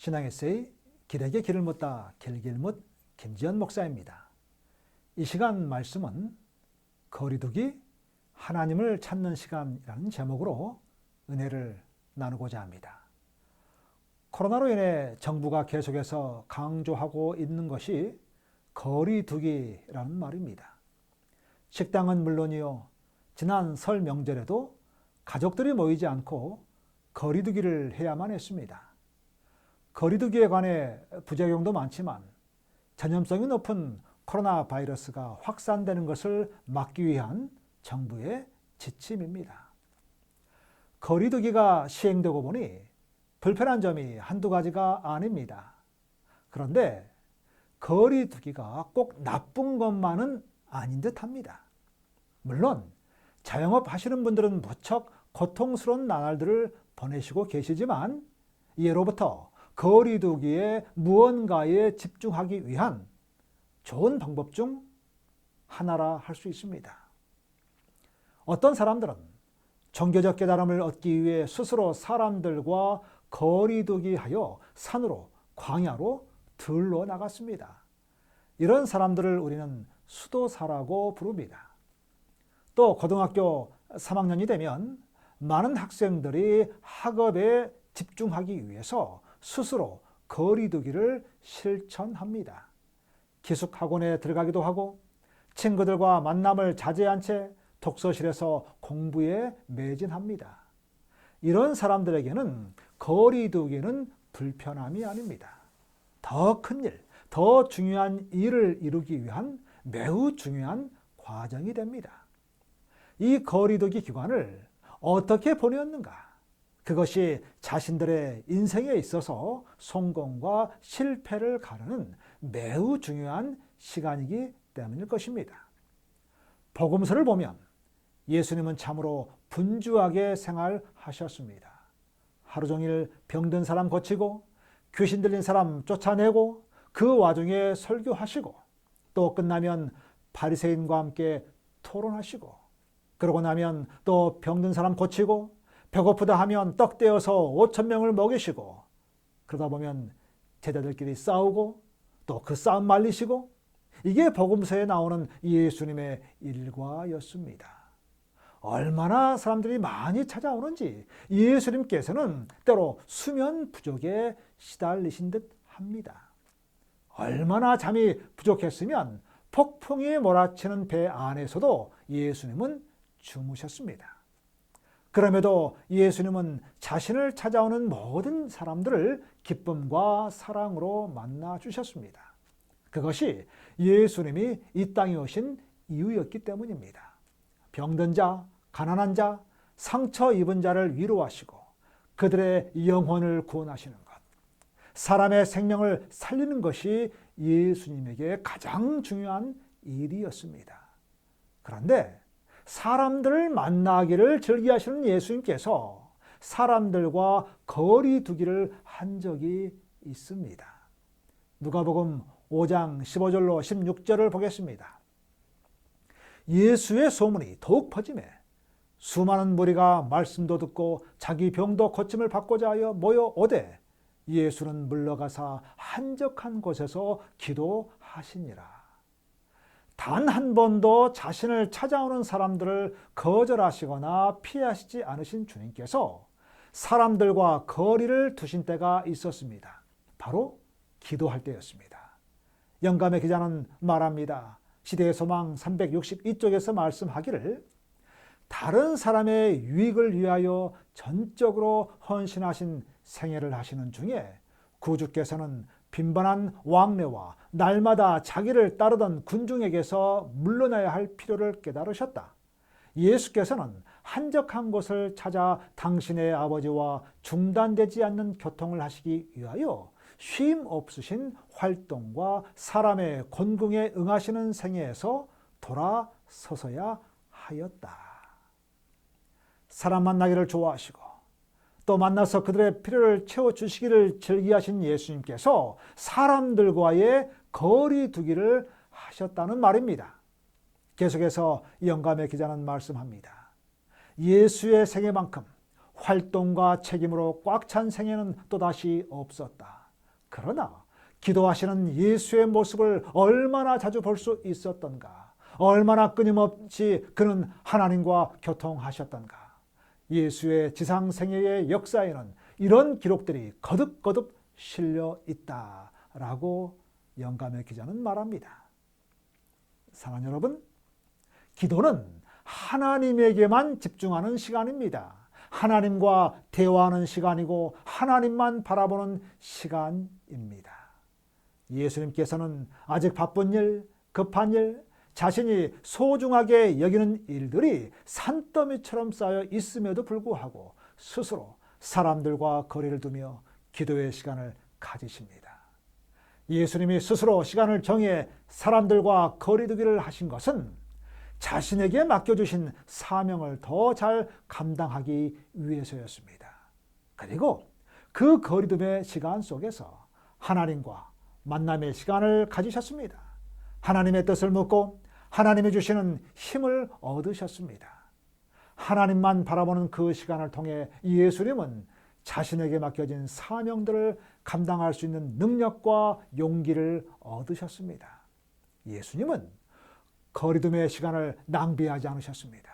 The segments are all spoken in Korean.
신앙 에세이 길에게 길을 묻다 길길묻 김지연 목사입니다. 이 시간 말씀은 거리두기 하나님을 찾는 시간이라는 제목으로 은혜를 나누고자 합니다. 코로나로 인해 정부가 계속해서 강조하고 있는 것이 거리두기라는 말입니다. 식당은 물론이요, 지난 설 명절에도 가족들이 모이지 않고 거리두기를 해야만 했습니다. 거리두기에 관해 부작용도 많지만 전염성이 높은 코로나 바이러스가 확산되는 것을 막기 위한 정부의 지침입니다. 거리두기가 시행되고 보니 불편한 점이 한두 가지가 아닙니다. 그런데 거리두기가 꼭 나쁜 것만은 아닌 듯합니다. 물론 자영업 하시는 분들은 무척 고통스러운 나날들을 보내시고 계시지만 예로부터 거리두기에 무언가에 집중하기 위한 좋은 방법 중 하나라 할 수 있습니다. 어떤 사람들은 종교적 깨달음을 얻기 위해 스스로 사람들과 거리두기하여 산으로, 광야로 들러 나갔습니다. 이런 사람들을 우리는 수도사라고 부릅니다. 또 고등학교 3학년이 되면 많은 학생들이 학업에 집중하기 위해서 스스로 거리두기를 실천합니다. 기숙학원에 들어가기도 하고 친구들과 만남을 자제한 채 독서실에서 공부에 매진합니다. 이런 사람들에게는 거리두기는 불편함이 아닙니다. 더 큰 일, 더 중요한 일을 이루기 위한 매우 중요한 과정이 됩니다. 이 거리두기 기간을 어떻게 보내었는가? 그것이 자신들의 인생에 있어서 성공과 실패를 가르는 매우 중요한 시간이기 때문일 것입니다. 복음서를 보면 예수님은 참으로 분주하게 생활하셨습니다. 하루 종일 병든 사람 고치고 귀신 들린 사람 쫓아내고 그 와중에 설교하시고 또 끝나면 바리새인과 함께 토론하시고 그러고 나면 또 병든 사람 고치고 배고프다 하면 떡 떼어서 5,000명을 먹이시고 그러다 보면 제자들끼리 싸우고 또 그 싸움 말리시고 이게 복음서에 나오는 예수님의 일과였습니다. 얼마나 사람들이 많이 찾아오는지 예수님께서는 때로 수면 부족에 시달리신 듯 합니다. 얼마나 잠이 부족했으면 폭풍이 몰아치는 배 안에서도 예수님은 주무셨습니다. 그럼에도 예수님은 자신을 찾아오는 모든 사람들을 기쁨과 사랑으로 만나 주셨습니다. 그것이 예수님이 이 땅에 오신 이유였기 때문입니다. 병든 자, 가난한 자, 상처 입은 자를 위로하시고 그들의 영혼을 구원하시는 것, 사람의 생명을 살리는 것이 예수님에게 가장 중요한 일이었습니다. 그런데 사람들을 만나기를 즐기하시는 예수님께서 사람들과 거리 두기를 한 적이 있습니다. 누가복음 5장 15절로 16절을 보겠습니다. 예수의 소문이 더욱 퍼지매 수많은 무리가 말씀도 듣고 자기 병도 고침을 받고자 하여 모여 오되 예수는 물러가사 한적한 곳에서 기도하시니라. 단 한 번도 자신을 찾아오는 사람들을 거절하시거나 피하시지 않으신 주님께서 사람들과 거리를 두신 때가 있었습니다. 바로 기도할 때였습니다. 영감의 기자는 말합니다. 시대의 소망 362쪽에서 말씀하기를 다른 사람의 유익을 위하여 전적으로 헌신하신 생애를 하시는 중에 구주께서는 빈번한 왕래와 날마다 자기를 따르던 군중에게서 물러나야 할 필요를 깨달으셨다. 예수께서는 한적한 곳을 찾아 당신의 아버지와 중단되지 않는 교통을 하시기 위하여 쉼 없으신 활동과 사람의 곤궁에 응하시는 생애에서 돌아서서야 하였다. 사람 만나기를 좋아하시고 또 만나서 그들의 필요를 채워주시기를 즐기하신 예수님께서 사람들과의 거리 두기를 하셨다는 말입니다. 계속해서 영감의 기자는 말씀합니다. 예수의 생애만큼 활동과 책임으로 꽉 찬 생애는 또다시 없었다. 그러나 기도하시는 예수의 모습을 얼마나 자주 볼 수 있었던가, 얼마나 끊임없이 그는 하나님과 교통하셨던가. 예수의 지상생애의 역사에는 이런 기록들이 거듭거듭 실려 있다라고 영감의 기자는 말합니다. 사랑하는 여러분, 기도는 하나님에게만 집중하는 시간입니다. 하나님과 대화하는 시간이고 하나님만 바라보는 시간입니다. 예수님께서는 아직 바쁜 일, 급한 일, 자신이 소중하게 여기는 일들이 산더미처럼 쌓여 있음에도 불구하고 스스로 사람들과 거리를 두며 기도의 시간을 가지십니다. 예수님이 스스로 시간을 정해 사람들과 거리 두기를 하신 것은 자신에게 맡겨주신 사명을 더 잘 감당하기 위해서였습니다. 그리고 그 거리둠의 시간 속에서 하나님과 만남의 시간을 가지셨습니다. 하나님의 뜻을 묻고 하나님이 주시는 힘을 얻으셨습니다. 하나님만 바라보는 그 시간을 통해 예수님은 자신에게 맡겨진 사명들을 감당할 수 있는 능력과 용기를 얻으셨습니다. 예수님은 거리둠의 시간을 낭비하지 않으셨습니다.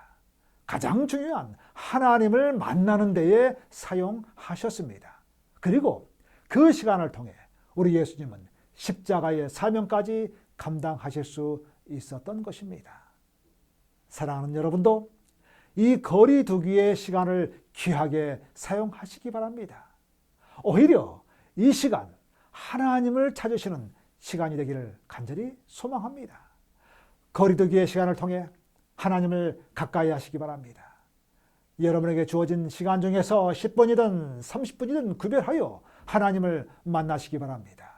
가장 중요한 하나님을 만나는 데에 사용하셨습니다. 그리고 그 시간을 통해 우리 예수님은 십자가의 사명까지 감당하실 수 있었던 것입니다. 사랑하는 여러분도 이 거리 두기의 시간을 귀하게 사용하시기 바랍니다. 오히려 이 시간 하나님을 찾으시는 시간이 되기를 간절히 소망합니다. 거리 두기의 시간을 통해 하나님을 가까이 하시기 바랍니다. 여러분에게 주어진 시간 중에서 10분이든 30분이든 구별하여 하나님을 만나시기 바랍니다.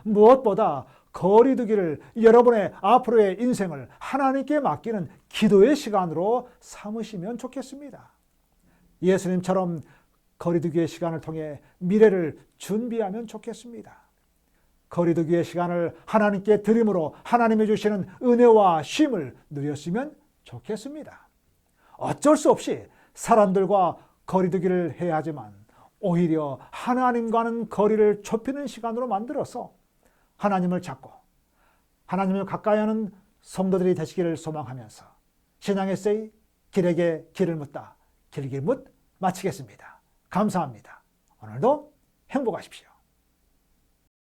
무엇보다 거리 두기를 여러분의 앞으로의 인생을 하나님께 맡기는 기도의 시간으로 삼으시면 좋겠습니다. 예수님처럼 거리 두기의 시간을 통해 미래를 준비하면 좋겠습니다. 거리 두기의 시간을 하나님께 드림으로 하나님이 주시는 은혜와 쉼을 누렸으면 좋겠습니다. 어쩔 수 없이 사람들과 거리 두기를 해야 하지만 오히려 하나님과는 거리를 좁히는 시간으로 만들어서 하나님을 찾고 하나님을 가까이 하는 성도들이 되시기를 소망하면서 신앙의 세이 길에게 길을 묻다 길길묻 마치겠습니다. 감사합니다. 오늘도 행복하십시오.